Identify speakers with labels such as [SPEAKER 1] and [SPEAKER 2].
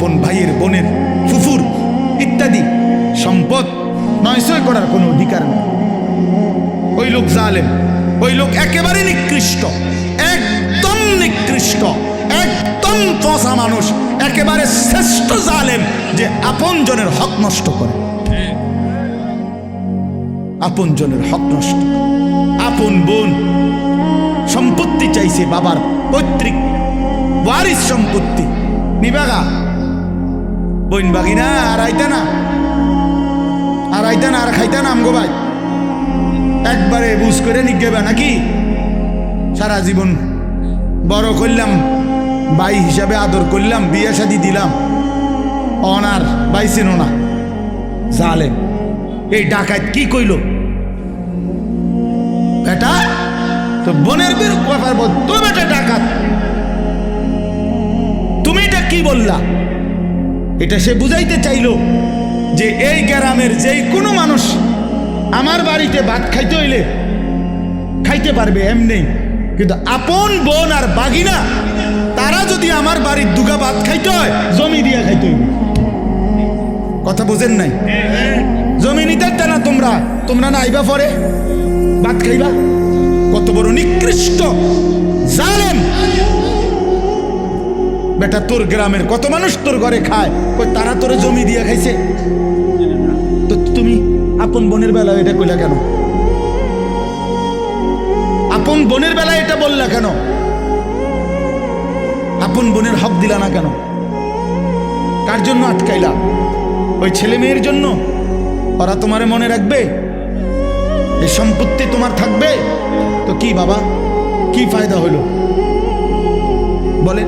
[SPEAKER 1] আপন ভাইয়ের বোনের ফুফুর ইত্যাদি সম্পদ নয়ছয় করার কোনো অধিকার নেই। ওই লোক জালেম, ওই লোক একেবারে নিকৃষ্ট, একদম নিকৃষ্ট, একদম পচা মানুষ, একেবারে শ্রেষ্ঠ জালেম যে আপন জনের হক নষ্ট করে, আপন জনের হক নষ্ট। আপন বোন সম্পত্তি চাইছে, বাবার পৈতৃক ওয়ারিস সম্পত্তি নিবাগা, বোন বাগিনা আর আইতা না, আর আইতা না, আর খাইতা না আমগো ভাই, একবারে বুঝ করে নিগেবা নাকি? সারা জীবন বড় করলাম, ভাই হিসাবে আদর করলাম, বিয়ে শাদি দিলাম, অনার বাইছেন না জালেম। এই ডাকাত কি কইল বেটা? তো বোনের ব্যাপার বল, তো বেটা ডাকাত, তুমি এটা কি বললা? এটা সে বুঝাইতে চাইলো যে এই গ্রামের যেই কোনো মানুষ আমার বাড়িতে ভাত খাইতে হইলে খাইতে পারবে এমনি, কিন্তু আপন বোন আর বাগিনা তারা যদি আমার বাড়ির দুগা ভাত খাইতে হয় জমি দিয়ে খাইতে হইবে। কথা বোঝেন নাই? জমি নিতে না তোমরা, তোমরা না আইবা পরে ভাত খাইবা? কত বড় নিকৃষ্ট জালেম বেটা! তোর গ্রামের কত মানুষ তোর ঘরে খায়, তারা তোরে জমি দিয়ে খাইছে, তো তুমি আপন বোনের বেলা এটা কইলা কেন? আপন বোনের বেলা এটা বললা কেন? আপন বোনের হক দিলা না কেন? কার জন্য আটকাইলা? ওই ছেলে মেয়ের জন্য? ওরা তোমারে মনে রাখবে? এই সম্পত্তি তোমার থাকবে? তো কি বাবা, কি ফায়দা হইল বলে?